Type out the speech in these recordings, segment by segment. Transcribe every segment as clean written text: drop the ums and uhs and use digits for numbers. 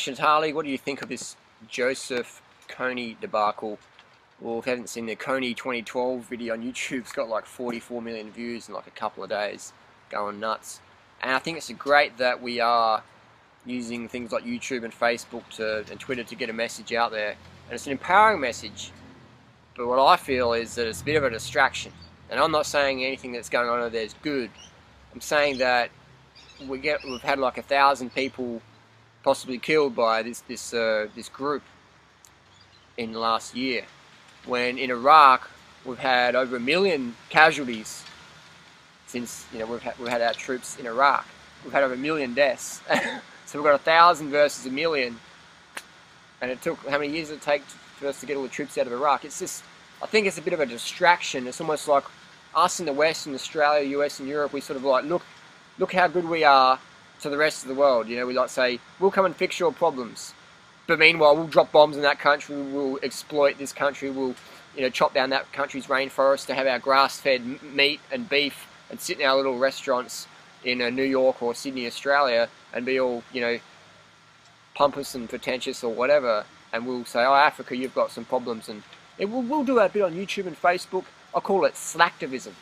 questions. Harley, what do you think of this Joseph Kony debacle? Well, if you haven't seen the Kony 2012 video on YouTube, it's got like 44 million views in like a couple of days, going nuts. And I think it's great that we are using things like YouTube and Facebook and Twitter to get a message out there. And it's an empowering message. But what I feel is that it's a bit of a distraction. And I'm not saying anything that's going on over there is good. I'm saying that we've had like 1,000 people possibly killed by this group in the last year. When in Iraq we've had over 1 million casualties since we've had our troops in Iraq. We've had over 1 million deaths. So we've got 1,000 versus 1 million, and it took how many years did it take for us to get all the troops out of Iraq? It's just, I think it's a bit of a distraction. It's almost like us in the West, in Australia, US, and Europe. We sort of like look how good we are to the rest of the world. We like say we'll come and fix your problems. But meanwhile, we'll drop bombs in that country, we'll exploit this country, we'll chop down that country's rainforest to have our grass-fed meat and beef and sit in our little restaurants in New York or Sydney, Australia, and be all, pompous and pretentious or whatever, and we'll say, oh, Africa, you've got some problems, and we'll do that bit on YouTube and Facebook. I call it Slacktivism.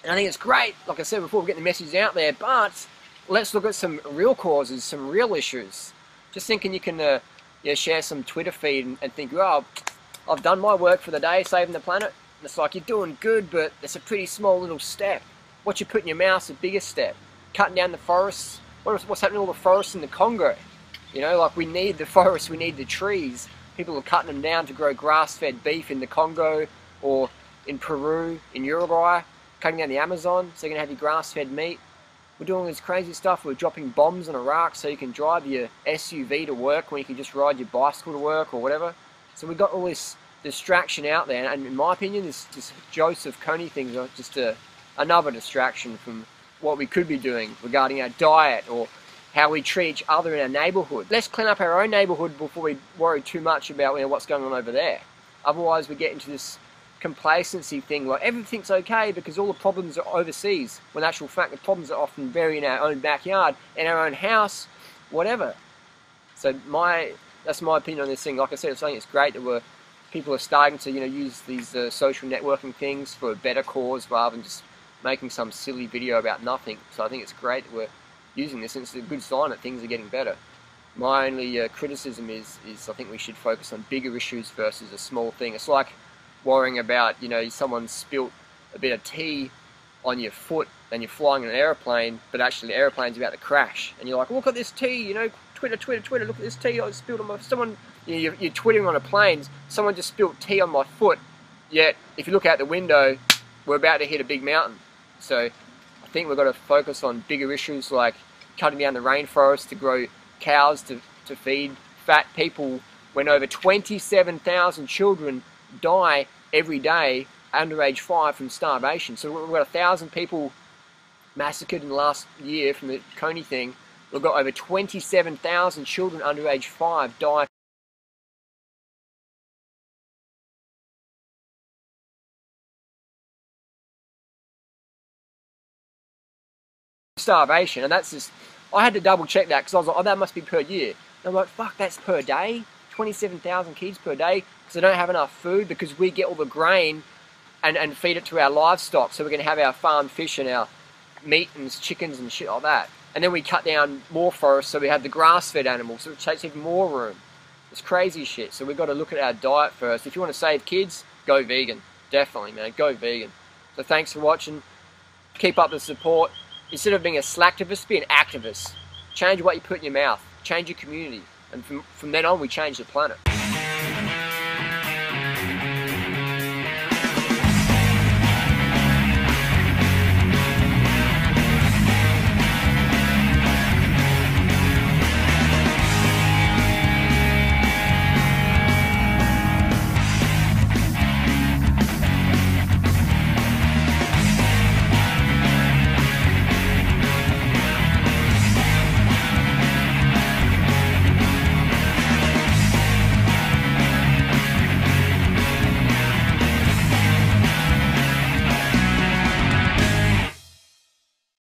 And I think it's great, like I said before, we're getting the message out there, but let's look at some real causes, some real issues. Just thinking you can share some Twitter feed and think, oh, I've done my work for the day, saving the planet. And it's like, you're doing good, but it's a pretty small little step. What you put in your mouth's a bigger step. Cutting down the forests. What's happening to all the forests in the Congo? Like we need the forests, we need the trees. People are cutting them down to grow grass-fed beef in the Congo or in Peru, in Uruguay, cutting down the Amazon so you can have your grass-fed meat. We're doing all this crazy stuff. We're dropping bombs on Iraq so you can drive your SUV to work when you can just ride your bicycle to work or whatever. So we've got all this distraction out there, and in my opinion, this Joseph Kony thing is just another distraction from what we could be doing regarding our diet or how we treat each other in our neighbourhood. Let's clean up our own neighbourhood before we worry too much about what's going on over there. Otherwise we get into this complacency thing, like everything's okay because all the problems are overseas, when in actual fact the problems are often very in our own backyard, in our own house, whatever. So that's my opinion on this thing. Like I said, I think it's great that people are starting to use these social networking things for a better cause rather than just making some silly video about nothing. So I think it's great that we're using this, and it's a good sign that things are getting better. My only criticism is I think we should focus on bigger issues versus a small thing. It's like worrying about, someone spilt a bit of tea on your foot and you're flying in an aeroplane, but actually the aeroplane's about to crash. And you're like, look at this tea, Twitter, look at this tea I spilled on my... Someone, you're twittering on a plane, someone just spilled tea on my foot, yet if you look out the window, we're about to hit a big mountain. So I think we've got to focus on bigger issues like cutting down the rainforest to grow cows to feed fat people, when over 27,000 children die every day under age 5 from starvation. So we've got 1,000 people massacred in the last year from the Kony thing. We've got over 27,000 children under age 5 die starvation. And that's just, I had to double check that because I was like, oh, that must be per year. And I'm like, fuck, that's per day? 27,000 kids per day because they don't have enough food, because we get all the grain and feed it to our livestock, so we're going to have our farmed fish and our meat and chickens and shit like that. And then we cut down more forests so we have the grass-fed animals, so it takes even more room. It's crazy shit. So we've got to look at our diet first. If you want to save kids, go vegan. Definitely, man, go vegan. So thanks for watching. Keep up the support. Instead of being a slacktivist, be an activist. Change what you put in your mouth. Change your community. And from then on, we change the planet.